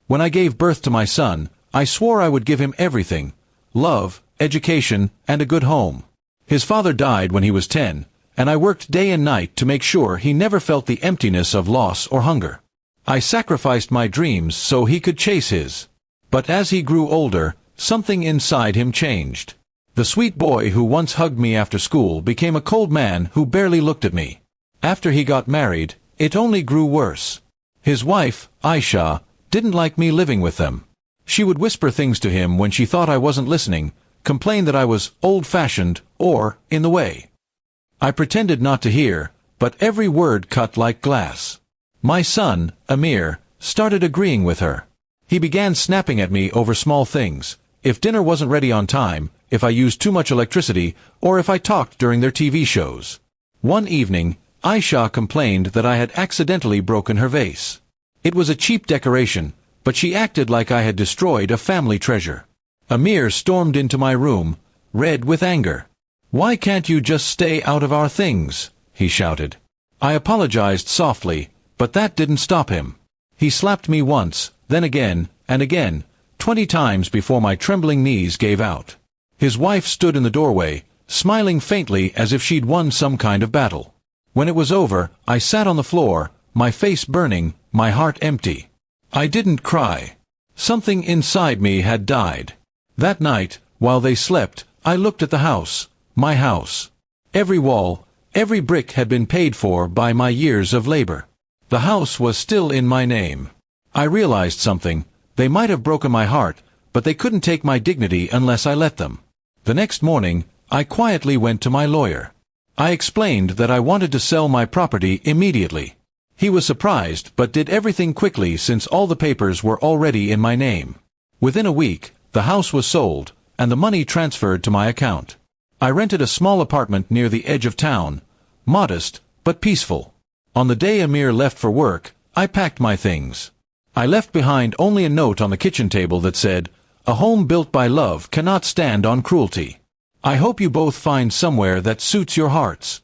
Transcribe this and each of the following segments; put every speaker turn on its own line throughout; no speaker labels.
When I gave birth to my son, I swore I would give him everything: love, education, and a good home. His father died when he was 10, and I worked day and night to make sure he never felt the emptiness of loss or hunger. I sacrificed my dreams so he could chase his. But as he grew older, something inside him changed. The sweet boy who once hugged me after school became a cold man who barely looked at me. After he got married, it only grew worse. His wife, Aisha, didn't like me living with them. She would whisper things to him when she thought I wasn't listening, complain that I was old-fashioned or in the way. I pretended not to hear, but every word cut like glass. My son, Amir, started agreeing with her. He began snapping at me over small things: if dinner wasn't ready on time, if I used too much electricity, or if I talked during their TV shows. One evening, Aisha complained that I had accidentally broken her vase. It was a cheap decoration, but she acted like I had destroyed a family treasure. Amir stormed into my room, red with anger. "Why can't you just stay out of our things?" he shouted. I apologized softly, but that didn't stop him. He slapped me once, then again, and again, 20 times before my trembling knees gave out. His wife stood in the doorway, smiling faintly as if she'd won some kind of battle. When it was over, I sat on the floor, my face burning, my heart empty. I didn't cry. Something inside me had died. That night, while they slept, I looked at the house, my house. Every wall, every brick had been paid for by my years of labor. The house was still in my name. I realized something: they might have broken my heart, but they couldn't take my dignity unless I let them. The next morning, I quietly went to my lawyer. I explained that I wanted to sell my property immediately. He was surprised but did everything quickly since all the papers were already in my name. Within a week, the house was sold, and the money transferred to my account. I rented a small apartment near the edge of town, modest but peaceful. On the day Amir left for work, I packed my things. I left behind only a note on the kitchen table that said, "A home built by love cannot stand on cruelty. I hope you both find somewhere that suits your hearts."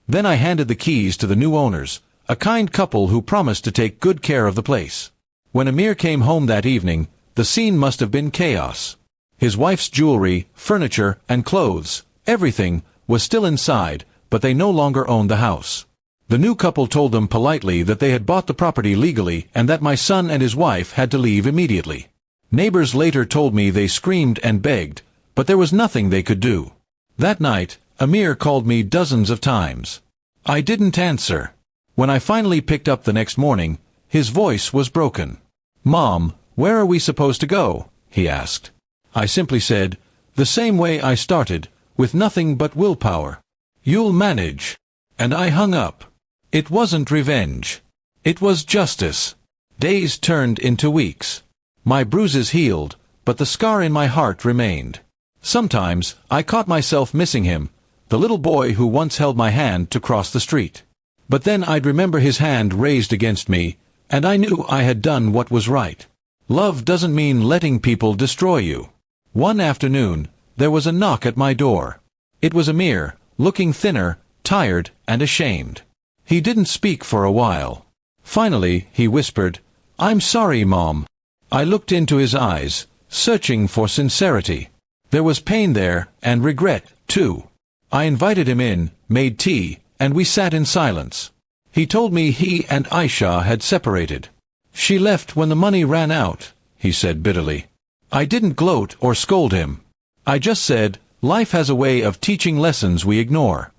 Then I handed the keys to the new owners, a kind couple who promised to take good care of the place. When Amir came home that evening, the scene must have been chaos. His wife's jewelry, furniture, and clothes, everything, was still inside, but they no longer owned the house. The new couple told them politely that they had bought the property legally and that my son and his wife had to leave immediately. Neighbors later told me they screamed and begged, but there was nothing they could do. That night, Amir called me dozens of times. I didn't answer. When I finally picked up the next morning, his voice was broken. "Mom, where are we supposed to go?" he asked. I simply said, "The same way I started, with nothing but willpower. You'll manage." And I hung up. It wasn't revenge. It was justice. Days turned into weeks. My bruises healed, but the scar in my heart remained. Sometimes, I caught myself missing him, the little boy who once held my hand to cross the street. But then I'd remember his hand raised against me, and I knew I had done what was right. Love doesn't mean letting people destroy you. One afternoon, there was a knock at my door. It was Amir, looking thinner, tired, and ashamed. He didn't speak for a while. Finally, he whispered, "I'm sorry, Mom." I looked into his eyes, searching for sincerity. There was pain there, and regret, too. I invited him in, made tea, and we sat in silence. He told me he and Aisha had separated. "She left when the money ran out," he said bitterly. I didn't gloat or scold him. I just said, life has a way of teaching lessons we ignore.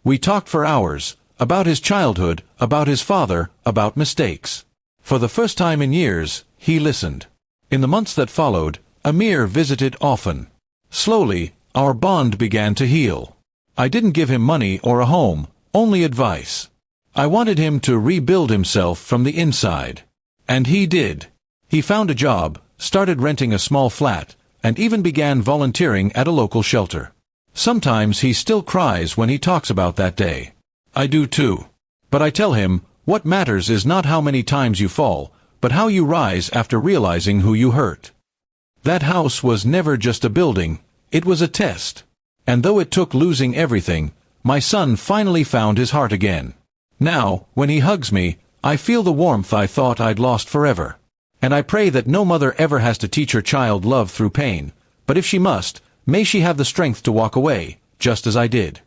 We talked for hours, about his childhood, about his father, about mistakes. For the first time in years, he listened. In the months that followed, Amir visited often. Slowly, our bond began to heal. I didn't give him money or a home, only advice. I wanted him to rebuild himself from the inside. And he did. He found a job, started renting a small flat, and even began volunteering at a local shelter. Sometimes he still cries when he talks about that day. I do too. But I tell him, what matters is not how many times you fall, but how you rise after realizing who you hurt. That house was never just a building, it was a test. And though it took losing everything, my son finally found his heart again. Now, when he hugs me, I feel the warmth I thought I'd lost forever. And I pray that no mother ever has to teach her child love through pain, but if she must, may she have the strength to walk away, just as I did.